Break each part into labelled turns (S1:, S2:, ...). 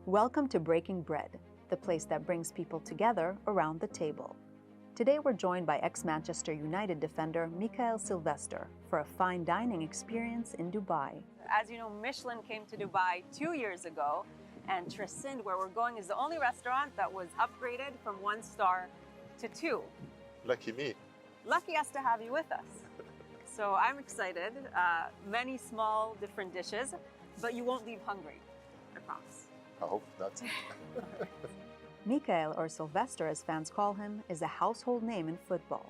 S1: Welcome to Breaking Bread, the place that brings people together around the table. Today we're joined by ex-Manchester United defender Mikael Silvestre for a fine dining experience in Dubai. As you know, Michelin came to Dubai 2 years ago, and Tresinde, where we're going, is the only restaurant that was upgraded from 1 star to 2.
S2: Lucky me.
S1: Lucky us to have you with us. So I'm excited. Many small, different dishes, but you won't leave hungry, I promise.
S2: I hope not.
S1: Mikael, or Silvestre as fans call him, is a household name in football.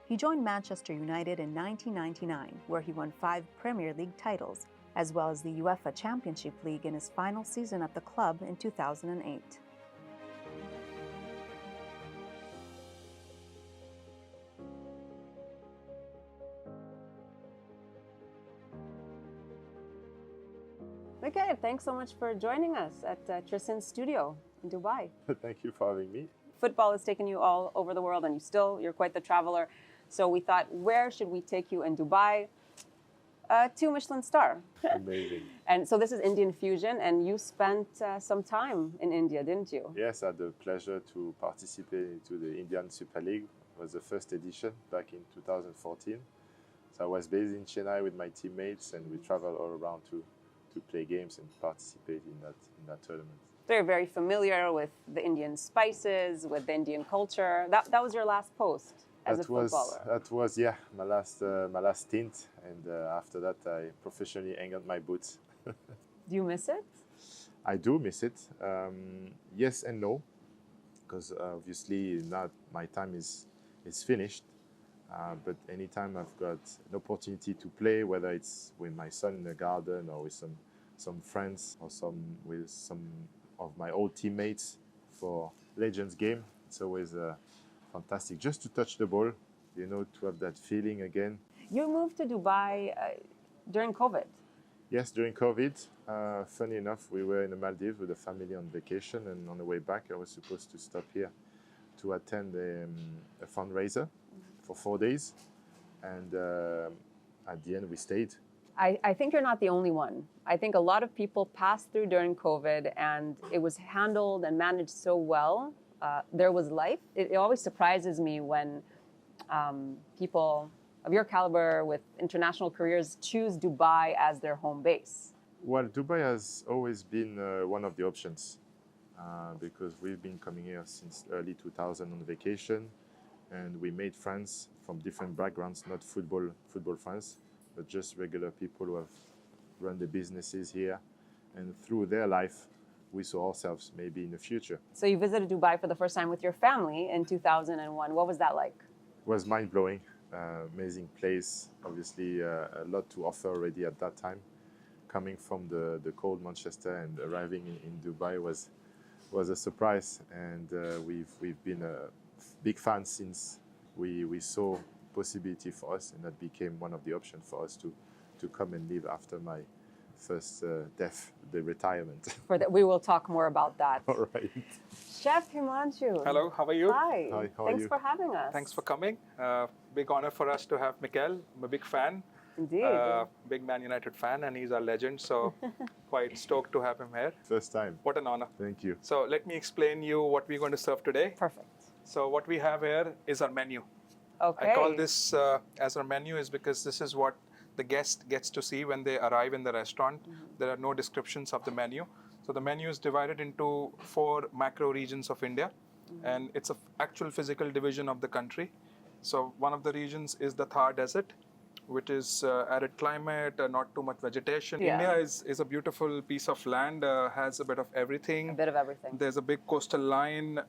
S1: He joined Manchester United in 1999, where he won 5 Premier League titles, as well as the UEFA Championship League in his final season at the club in 2008. Mikael, thanks so much for joining us at Tresinde's studio in Dubai.
S2: Thank you for having me.
S1: Football has taken you all over the world, and you're quite the traveler. So we thought, where should we take you in Dubai? 2 Michelin star.
S2: Amazing.
S1: And so this is Indian fusion, and you spent some time in India, didn't you?
S2: Yes, I had the pleasure to participate to the Indian Super League. It was the first edition back in 2014. So I was based in Chennai with my teammates, and we traveled all around to play games and participate in that tournament.
S1: They're very familiar with the Indian spices, with the Indian culture. That was your last post as a footballer.
S2: That was my last stint, and after that I professionally hung on my boots.
S1: Do you miss it?
S2: I do miss it. Yes and no, because obviously now my time is finished. But anytime I've got an opportunity to play, whether it's with my son in the garden or with some friends or with some of my old teammates for Legends game, it's always fantastic just to touch the ball, to have that feeling again.
S1: You moved to Dubai during COVID.
S2: Yes, during COVID. Funny enough, we were in the Maldives with the family on vacation, and on the way back I was supposed to stop here to attend a fundraiser for 4 days, and at the end we stayed.
S1: I think you're not the only one. I think a lot of people passed through during COVID, and it was handled and managed so well. There was life. It always surprises me when people of your caliber with international careers choose Dubai as their home base.
S2: Well, Dubai has always been one of the options because we've been coming here since early 2000 on vacation, and we made friends from different backgrounds, not football friends, but just regular people who have run the businesses here. And through their life, we saw ourselves maybe in the future.
S1: So you visited Dubai for the first time with your family in 2001. What was that like?
S2: It was mind-blowing, amazing place. Obviously, a lot to offer already at that time. Coming from the cold Manchester and arriving in Dubai was a surprise. And we've been a big fan since we saw possibility for us, and that became one of the options for us to come and live after my first death, the retirement.
S1: We will talk more about that.
S2: All right.
S1: Chef Himanshu.
S3: Hello, how are you?
S1: Hi.
S2: Hi, how are
S1: Thanks
S2: you?
S1: for having us.
S3: Thanks for coming. Big honor for us to have Mikael. I'm a big fan.
S1: Indeed.
S3: Big Man United fan, and he's our legend, so quite stoked to have him here.
S2: First time.
S3: What an honor.
S2: Thank you.
S3: So let me explain you what we're going to serve today.
S1: Perfect.
S3: So what we have here is our menu.
S1: Okay.
S3: I call this as our menu is because this is what the guest gets to see when they arrive in the restaurant. There are no descriptions of the menu. So the menu is divided into 4 macro regions of India, and it's an actual physical division of the country. So one of the regions is the Thar Desert, which is arid climate, not too much vegetation.
S1: Yeah.
S3: India is a beautiful piece of land, has a bit of everything.
S1: A bit of everything.
S3: There's a big coastal line,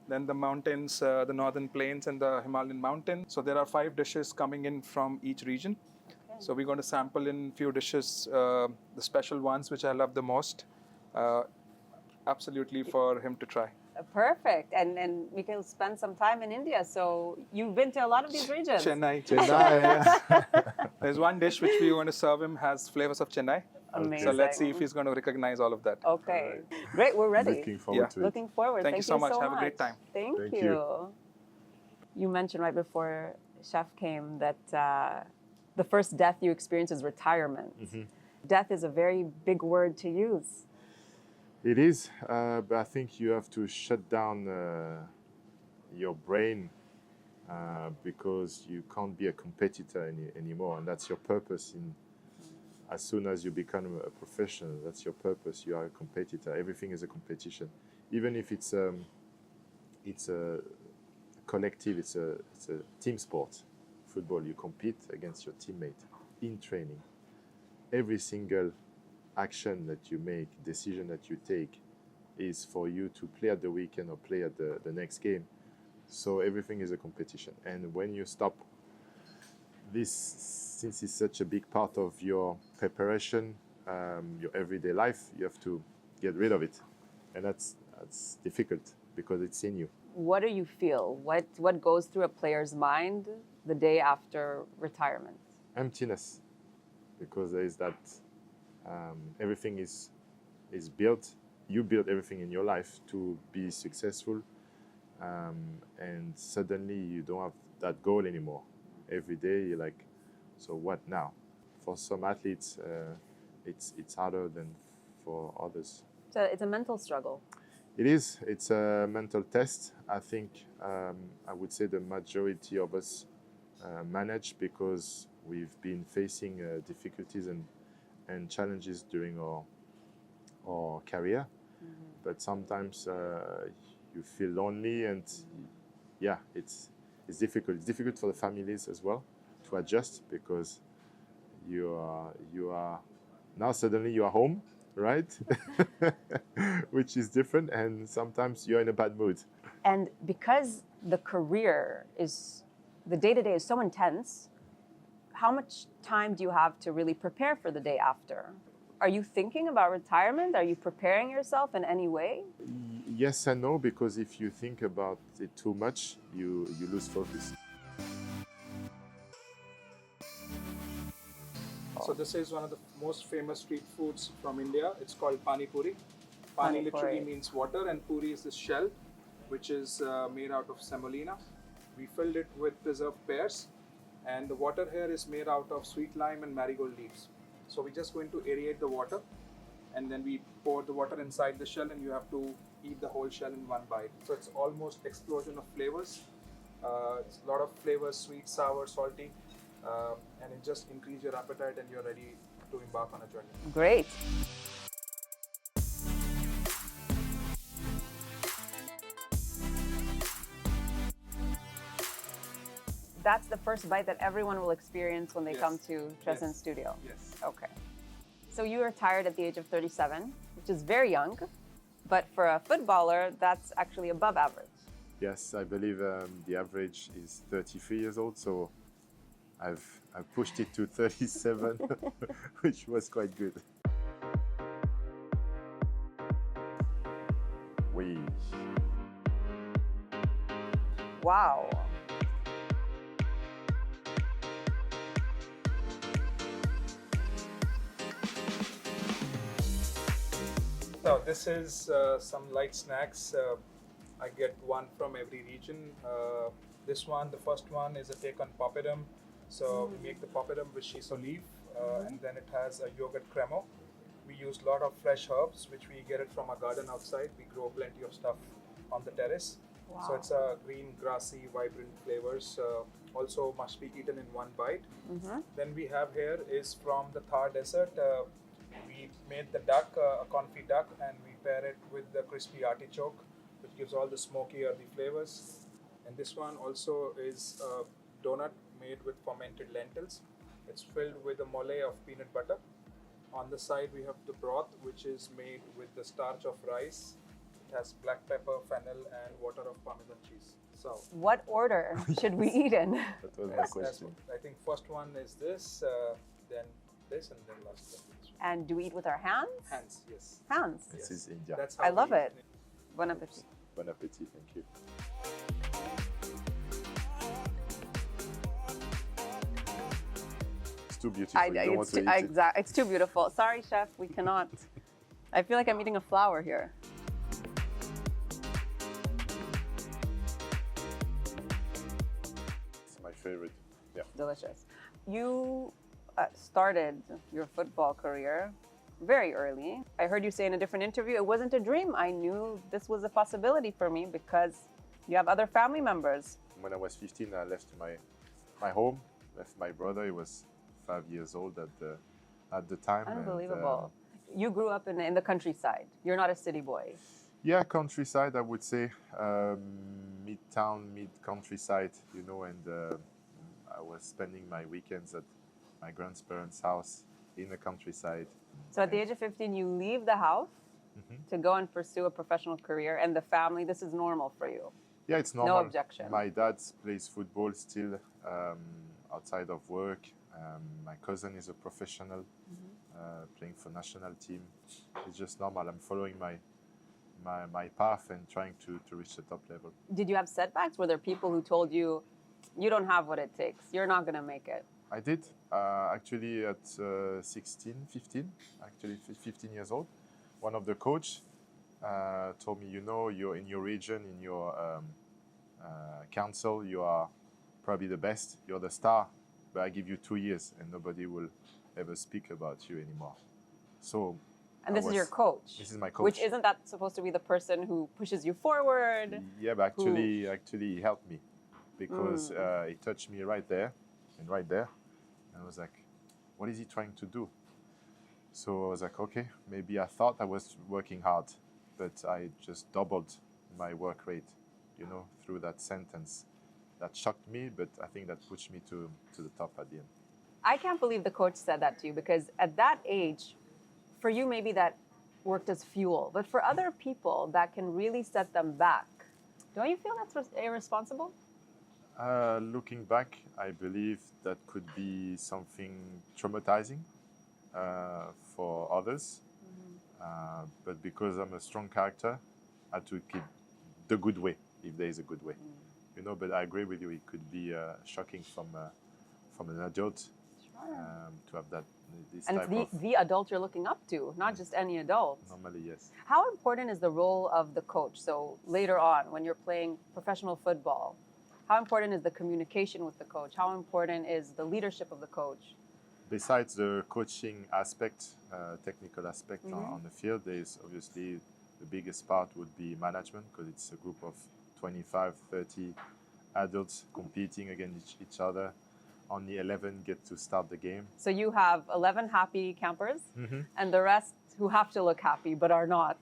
S3: then the mountains, the northern plains and the Himalayan mountains. So there are 5 dishes coming in from each region.
S1: Okay.
S3: So we're going to sample in few dishes, the special ones which I love the most, absolutely for him to try.
S1: Perfect. And Mikael spent some time in India, so you've been to a lot of these regions.
S3: Chennai.
S2: Yeah.
S3: There's one dish which we want to serve him has flavors of Chennai.
S1: Amazing.
S3: So let's see if he's going to recognize all of that.
S1: Okay. Great, we're ready.
S2: Looking forward to it.
S1: Looking forward.
S3: Thank you so much. Have a great time.
S1: Thank
S2: Thank
S1: you.
S2: you.
S1: You mentioned right before Chef came that the first death you experienced is retirement. Death is a very big word to use.
S2: It is, but I think you have to shut down your brain because you can't be a competitor anymore, and that's your purpose. As soon as you become a professional, that's your purpose. You are a competitor. Everything is a competition, even if it's a collective. It's a team sport. Football, you compete against your teammate in training. Every single action that you make, decision that you take, is for you to play at the weekend or play at the next game. So everything is a competition. And when you stop this, since it's such a big part of your preparation, your everyday life, you have to get rid of it. And that's difficult because it's in you.
S4: What do you feel? What goes through a player's mind the day after retirement?
S2: Emptiness, because there is that everything is built. You build everything in your life to be successful, and suddenly you don't have that goal anymore. Every day you're like, so what now? For some athletes, it's harder than for others.
S4: So it's a mental struggle.
S2: It is. It's a mental test. I think I would say the majority of us manage because we've been facing difficulties and challenges during our career. Mm-hmm. But sometimes you feel lonely, and yeah, it's difficult. It's difficult for the families as well to adjust because you are now suddenly you are home, right? Which is different, and sometimes you're in a bad mood.
S4: And because the career is, the day-to-day is so intense, how much time do you have to really prepare for the day after? Are you thinking about retirement? Are you preparing yourself in any way?
S2: Yes and no, because if you think about it too much, you lose focus.
S3: So this is one of the most famous street foods from India. It's called pani puri. Pani literally means water, and puri is this shell, which is made out of semolina. We filled it with preserved pears, and the water here is made out of sweet lime and marigold leaves. So we're just going to aerate the water, and then we pour the water inside the shell, and you have to eat the whole shell in one bite. So it's almost explosion of flavors. It's a lot of flavors, sweet, sour, salty, and it just increases your appetite, and you're ready to embark on a journey.
S4: Great. That's the first bite that everyone will experience when they come to Trescent Studio.
S3: Yes.
S4: Okay. So you retired at the age of 37, which is very young, but for a footballer, that's actually above average.
S2: Yes, I believe the average is 33 years old, so I've pushed it to 37, which was quite good. Oui.
S4: Wow.
S3: So this is some light snacks. I get one from every region. This one, the first one, is a take on poppadom. So we make the poppadom with shiso leaf, and then it has a yogurt cremo. We use a lot of fresh herbs, which we get it from our garden outside. We grow plenty of stuff on the terrace.
S4: Wow.
S3: So it's a green, grassy, vibrant flavors. Also must be eaten in one bite. Mm-hmm. Then we have here is from the Thar Desert. We made the duck, a confit duck, and we pair it with the crispy artichoke, which gives all the smoky, earthy flavors. And this one also is a donut made with fermented lentils. It's filled with a mole of peanut butter. On the side, we have the broth, which is made with the starch of rice. It has black pepper, fennel, and water of Parmesan cheese. So,
S4: what order should we eat in?
S2: That was my question.
S3: I think first one is this, then this, and then last one.
S4: And do we eat with our hands?
S3: Hands, yes.
S4: Hands.
S2: This is India.
S3: That's how
S4: I love
S3: we
S4: it. Bon appetit.
S2: Bon appetit, thank you. It's too beautiful. You don't want to eat it.
S4: It's too beautiful. Sorry, chef, we cannot. I feel like I'm eating a flower here.
S2: It's my favorite. Yeah.
S4: Delicious. You started your football career very early. I heard you say in a different interview, it wasn't a dream. I knew this was a possibility for me because you have other family members.
S2: When I was 15, I left my home, left my brother. He was 5 years old at the time.
S4: Unbelievable. You grew up in the countryside. You're not a city boy.
S2: Yeah, countryside, I would say. Mid-town, mid-countryside, you know, and I was spending my weekends at my grandparents' house in the countryside.
S4: So at the age of 15, you leave the house to go and pursue a professional career, and the family, this is normal for you.
S2: Yeah, it's normal.
S4: No objection.
S2: My dad plays football still outside of work. My cousin is a professional playing for national team. It's just normal. I'm following my path and trying to reach the top level.
S4: Did you have setbacks? Were there people who told you, you don't have what it takes, you're not going to make it?
S2: I did. Actually at 15 years old, one of the coach told me, you know, you're in your region, in your council, you are probably the best, you're the star, but I give you 2 years and nobody will ever speak about you anymore. So.
S4: And this is your coach.
S2: This is my coach.
S4: Which isn't that supposed to be the person who pushes you forward?
S2: Yeah, but actually he helped me because he touched me right there and right there. And I was like, what is he trying to do? So I was like, okay, maybe I thought I was working hard, but I just doubled my work rate, you know, through that sentence. That shocked me, but I think that pushed me to the top at the end.
S4: I can't believe the coach said that to you because at that age, for you, maybe that worked as fuel, but for other people, that can really set them back. Don't you feel that's irresponsible?
S2: Looking back, I believe that could be something traumatizing for others. But because I'm a strong character, I had to keep the good way, if there is a good way. You know, but I agree with you, it could be shocking from an adult to have this
S4: and
S2: type
S4: it's the adult you're looking up to, not just any adult.
S2: Normally, yes.
S4: How important is the role of the coach? So later on, when you're playing professional football, how important is the communication with the coach? How important is the leadership of the coach?
S2: Besides the coaching aspect, technical aspect on the field, there is obviously the biggest part would be management because it's a group of 25, 30 adults competing against each other. Only 11 get to start the game.
S4: So you have 11 happy campers and the rest who have to look happy but are not.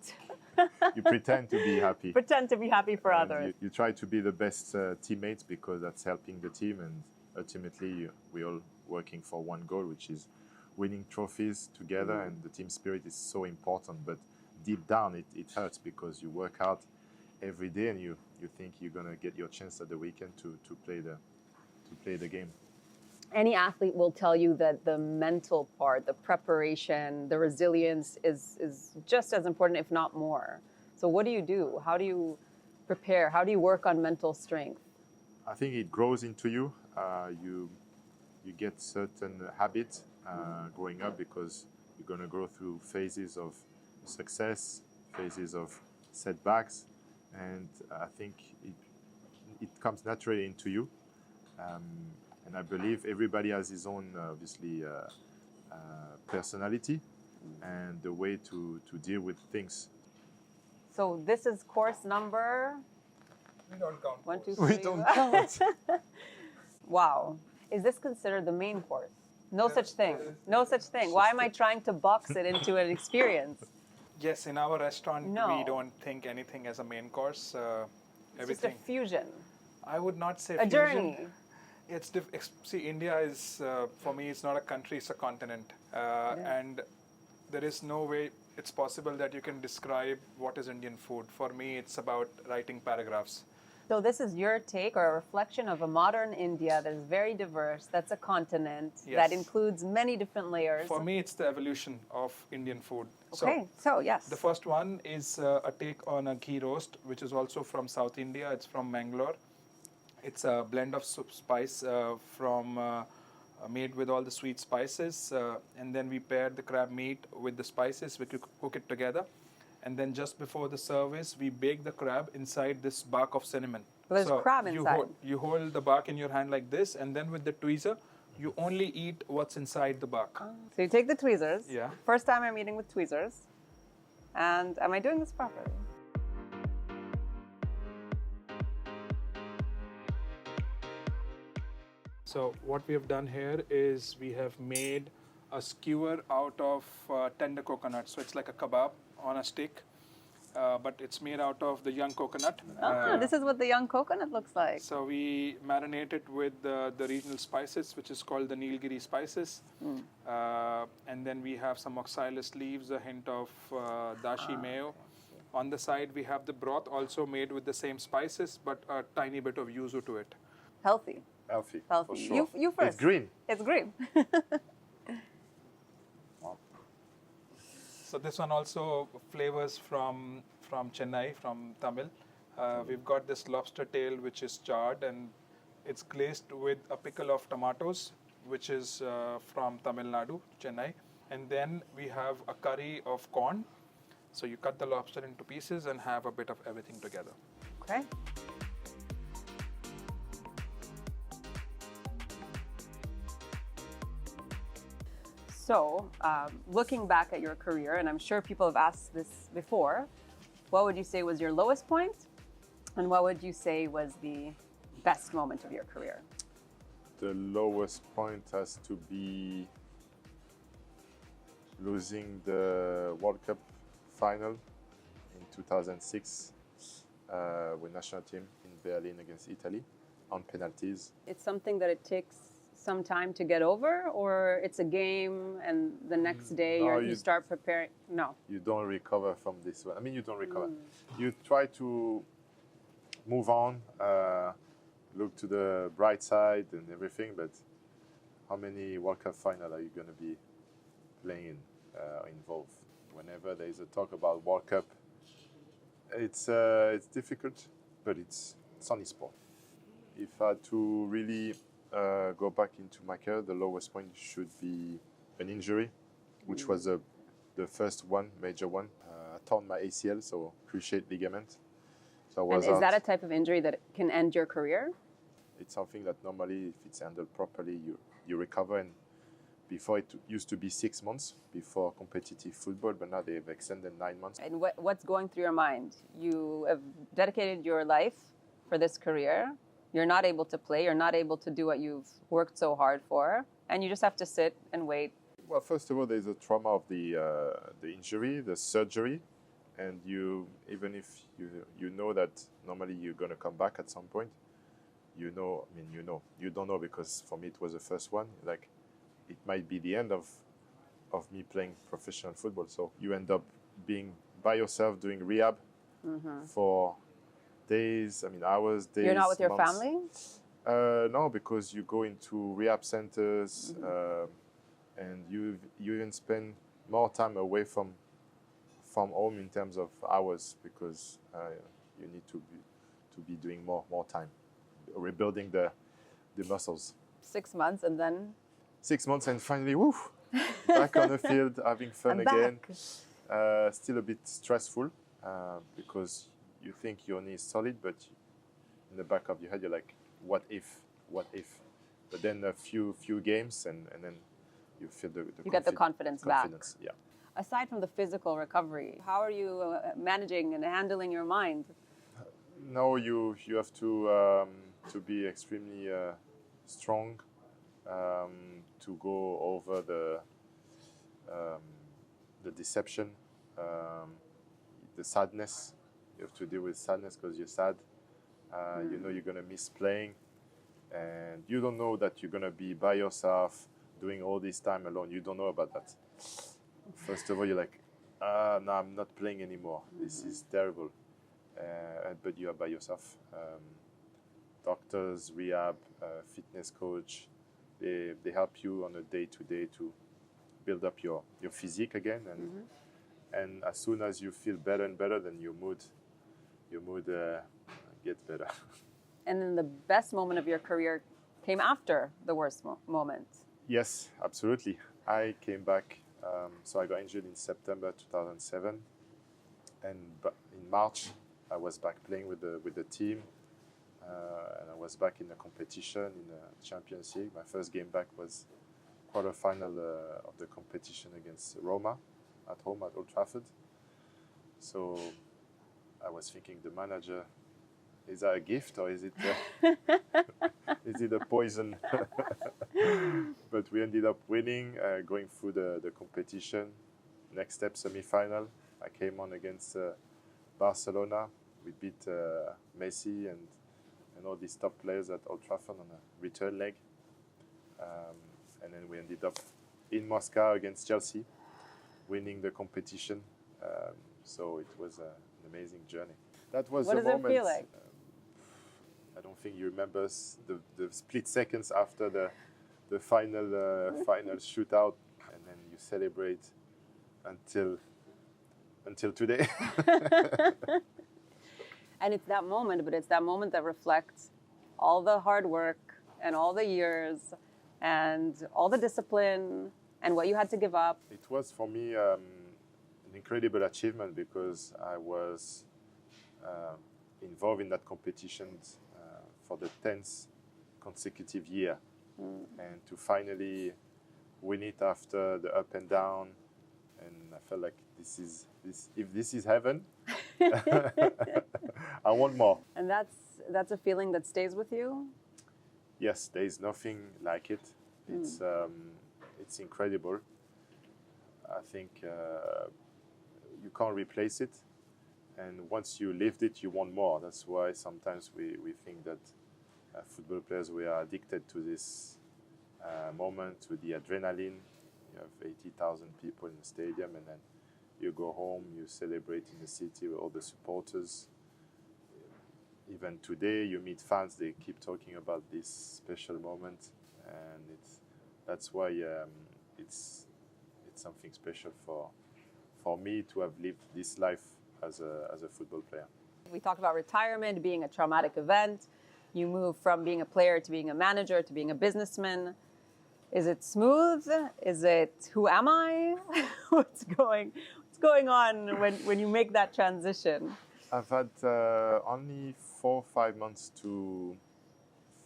S2: You pretend to be happy.
S4: Pretend to be happy for others.
S2: You try to be the best teammates because that's helping the team, and ultimately we're all working for one goal, which is winning trophies together, and the team spirit is so important. But deep down it hurts because you work hard every day and you think you're going to get your chance at the weekend to play the game.
S4: Any athlete will tell you that the mental part, the preparation, the resilience is just as important, if not more. So what do you do? How do you prepare? How do you work on mental strength?
S2: I think it grows into you. You get certain habits growing up because you're going to go through phases of success, phases of setbacks, and I think it comes naturally into you. And I believe everybody has his own, obviously, personality and the way to deal with things.
S4: So this is course number?
S3: We don't count.
S4: 1, 2, 3.
S2: We don't count.
S4: Wow. Is this considered the main course? No such thing. No such thing. Why am I trying to box it into an experience?
S3: Yes, in our restaurant,
S4: No.
S3: we don't think anything as a main course.
S4: It's just a fusion.
S3: I would not say
S4: A
S3: fusion.
S4: journey.
S3: It's see, India is for me. It's not a country; it's a continent, and there is no way it's possible that you can describe what is Indian food. For me, it's about writing paragraphs.
S4: So this is your take or a reflection of a modern India that is very diverse. That's a continent that includes many different layers.
S3: For me, it's the evolution of Indian food.
S4: Okay, so yes.
S3: The first one is a take on a ghee roast, which is also from South India. It's from Mangalore. It's a blend of spice made with all the sweet spices, and then we pair the crab meat with the spices. We cook it together, and then just before the service, we bake the crab inside this bark of cinnamon.
S4: There's crab inside.
S3: You hold the bark in your hand like this, and then with the tweezer, you only eat what's inside the bark.
S4: So you take the tweezers.
S3: Yeah.
S4: First time I'm eating with tweezers. And am I doing this properly?
S3: So what we have done here is we have made a skewer out of tender coconut. So it's like a kebab on a stick, but it's made out of the young coconut.
S4: This is what the young coconut looks like.
S3: So we marinate it with the regional spices, which is called the Nilgiri spices. And then we have some oxalis leaves, a hint of dashi mayo. On the side, we have the broth also made with the same spices, but a tiny bit of yuzu to it.
S4: Healthy.
S2: Healthy,
S4: Healthy.
S2: for sure.
S4: You first.
S2: It's green.
S4: It's green.
S3: So this one also flavors from Chennai, from Tamil. We've got this lobster tail which is charred and it's glazed with a pickle of tomatoes, which is from Tamil Nadu, Chennai. And then we have a curry of corn. So you cut the lobster into pieces and have a bit of everything together.
S4: Okay. So, looking back at your career, and I'm sure people have asked this before, what would you say was your lowest point? And what would you say was the best moment of your career?
S2: The lowest point has to be losing the World Cup final in 2006 with national team in Berlin against Italy on penalties.
S4: It's something that it takes some time to get over, or it's a game and the next day you start preparing? No.
S2: You don't recover from this one. I mean, you don't recover. You try to move on, look to the bright side and everything, but how many World Cup final are you going to be playing in, involved? Whenever there is a talk about World Cup, it's difficult, but it's only sport. If I had to really go back into my career, the lowest point should be an injury, which was the first one, major one. I torn my ACL, so cruciate ligament. So I was
S4: and is
S2: out.
S4: that a type of injury that can end your career?
S2: It's something that normally, if it's handled properly, you recover. And before it used to be 6 months before competitive football, but now they've extended 9 months.
S4: And what's going through your mind? You have dedicated your life for this career. You're not able to play. You're not able to do what you've worked so hard for. And you just have to sit and wait.
S2: Well, first of all, there's a trauma of the injury, the surgery. And even if you know that normally you're going to come back at some point, you don't know, because for me it was the first one. Like, it might be the end of me playing professional football. So you end up being by yourself doing rehab for days, hours, days.
S4: You're not with your
S2: months.
S4: family?
S2: No, because you go into rehab centers and you even spend more time away from home in terms of hours, because you need to be doing more time, rebuilding the muscles.
S4: 6 months and then?
S2: 6 months and finally, woo, back on the field, having fun again. Still a bit stressful because you think your knee is solid, but in the back of your head, you're like, what if? But then a few games and then you feel
S4: you get the confidence back.
S2: Yeah.
S4: Aside from the physical recovery, how are you managing and handling your mind?
S2: No, you have to be extremely strong to go over the deception, the sadness. You have to deal with sadness because you're sad. You know you're going to miss playing, and you don't know that you're going to be by yourself doing all this time alone. You don't know about that. First of all, you're like, no, I'm not playing anymore. This is terrible. But you are by yourself. Doctors, rehab, fitness coach, they help you on a day-to-day to build up your physique again. And as soon as you feel better and better, then your mood gets better.
S4: And then the best moment of your career came after the worst moment.
S2: Yes, absolutely. I came back. So I got injured in September 2007, and in March I was back playing with the team. and I was back in the competition in the Champions League. My first game back was quarterfinal of the competition against Roma at home at Old Trafford. So I was thinking, the manager, is that a gift or is it is it a poison? But we ended up winning, going through the competition. Next step, semi-final. I came on against Barcelona. We beat Messi and all these top players at Old Trafford on a return leg. And then we ended up in Moscow against Chelsea, winning the competition. So it was an amazing journey. That was
S4: What
S2: the
S4: does
S2: moment.
S4: it feel like?
S2: I don't think you remember the split seconds after the final shootout, and then you celebrate until today.
S4: And it's that moment, but it's that moment that reflects all the hard work and all the years and all the discipline and what you had to give up.
S2: It was for me an incredible achievement because I was involved in that competition for the 10th consecutive year. And to finally win it after the up and down, and I felt like if this is heaven, I want more.
S4: And that's a feeling that stays with you?
S2: Yes, there is nothing like it. It's incredible. I think you can't replace it. And once you lived it, you want more. That's why sometimes we think that football players, we are addicted to this moment, to the adrenaline. You have 80,000 people in the stadium, and then you go home, you celebrate in the city with all the supporters. Even today, you meet fans, they keep talking about this special moment, and that's why it's something special for me to have lived this life as a football player.
S4: We talk about retirement being a traumatic event. You move from being a player to being a manager to being a businessman. Is it smooth? Is it who am I? What's going on when you make that transition?
S2: I've had only 4 or 5 months to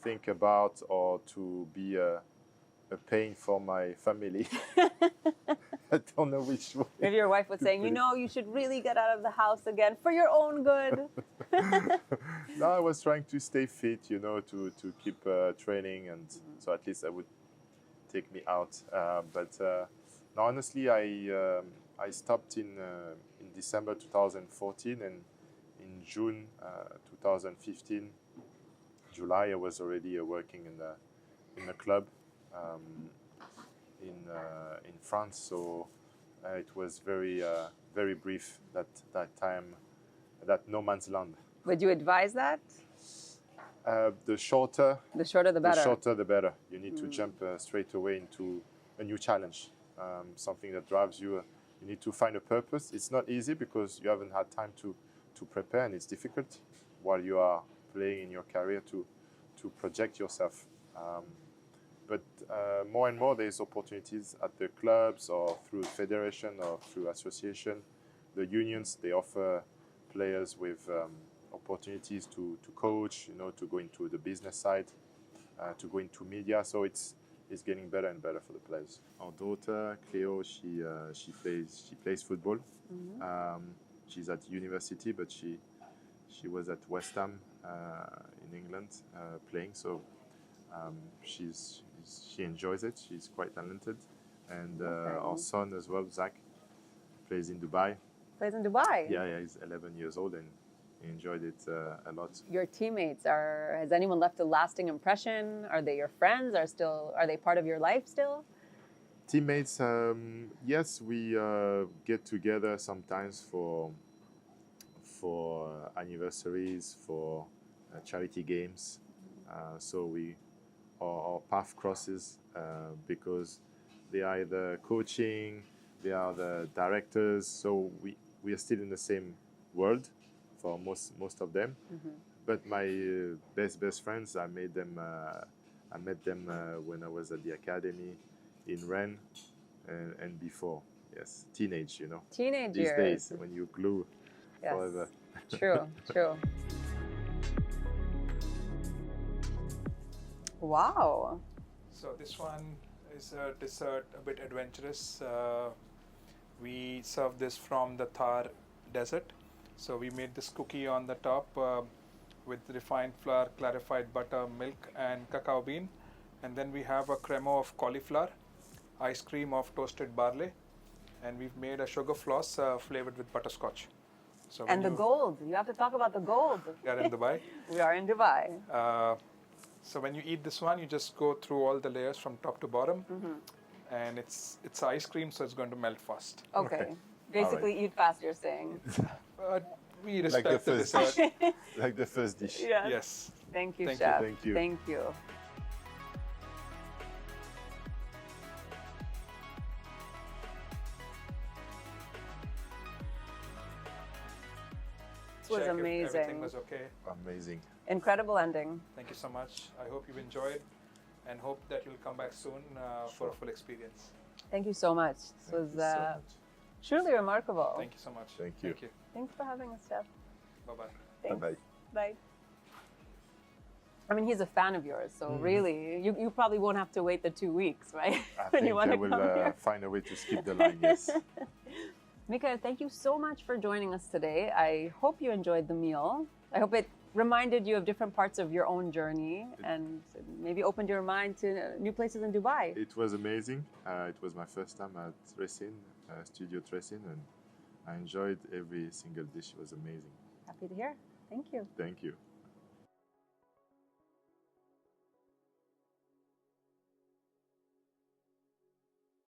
S2: think about or to be a pain for my family. I don't know which way.
S4: Maybe your wife was saying, you should really get out of the house again for your own good.
S2: No, I was trying to stay fit, to keep training, and so at least I would take me out. But no, honestly, I stopped in December 2014, and in June 2015, July, I was already working in the club in France. So it was very brief that time, that no man's land.
S4: Would you advise that?
S2: The shorter
S4: the better.
S2: The shorter, the better. You need to jump straight away into a new challenge, something that drives you. You need to find a purpose. It's not easy because you haven't had time to prepare, and it's difficult while you are playing in your career to project yourself. But more and more, there's opportunities at the clubs or through federation or through association. The unions, they offer players with opportunities to coach, to go into the business side, to go into media. So it's getting better and better for the players. Our daughter Cleo, she plays football. She's at university, but she was at West Ham in England playing. So she enjoys it. She's quite talented, and our son as well, Zach, plays in Dubai.
S4: Plays in Dubai.
S2: Yeah, he's 11 years old and he enjoyed it a lot.
S4: Your teammates has anyone left a lasting impression? Are they your friends? Are they part of your life still?
S2: Teammates, yes, we get together sometimes for anniversaries, for charity games. So our path crosses because they are either coaching, they are the directors. So we are still in the same world for most of them. But my best friends, I met them when I was at the academy in Rennes and before. Yes, teenage,
S4: Teenage
S2: these
S4: years.
S2: days when you glue forever.
S4: True. Wow.
S3: So this one is a dessert, a bit adventurous. We serve this from the Thar desert. So we made this cookie on the top with refined flour, clarified butter, milk, and cacao bean. And then we have a crema of cauliflower, ice cream of toasted barley, and we've made a sugar floss flavored with butterscotch. So
S4: And the gold. You have to talk about the gold.
S3: We are in Dubai.
S4: We are in Dubai.
S3: So when you eat this one, you just go through all the layers from top to bottom, and it's ice cream, so it's going to melt fast.
S4: Okay. Basically, eat fast, you're saying.
S3: We
S2: Like the
S3: respect the
S2: first
S3: dessert.
S2: Like the first dish.
S3: Yes.
S4: Thank you,
S3: Thank you.
S4: Chef.
S2: Thank you.
S4: Thank you. This was
S3: Check if
S4: amazing.
S3: everything was okay.
S2: Amazing.
S4: Incredible ending.
S3: Thank you so much. I hope you've enjoyed, and hope that you'll come back soon for a full experience.
S4: Thank you so much. This
S2: Thank
S4: was
S2: you so much.
S4: truly remarkable.
S3: Thank you so much.
S2: Thank you.
S3: Thank you.
S4: Thanks for having us, Chef.
S3: Bye bye.
S4: Thanks.
S2: Bye-bye.
S4: Bye. I mean, he's a fan of yours, so really, you probably won't have to wait the 2 weeks, right?
S2: I
S4: When you
S2: think
S4: want
S2: I
S4: to
S2: will
S4: come here.
S2: find a way to skip the line, yes.
S4: Mikael, thank you so much for joining us today. I hope you enjoyed the meal. I hope it reminded you of different parts of your own journey and maybe opened your mind to new places in Dubai.
S2: It was amazing. It was my first time at Tresin, Studio Tresin, and I enjoyed every single dish. It was amazing.
S4: Happy to hear. Thank you.
S2: Thank you.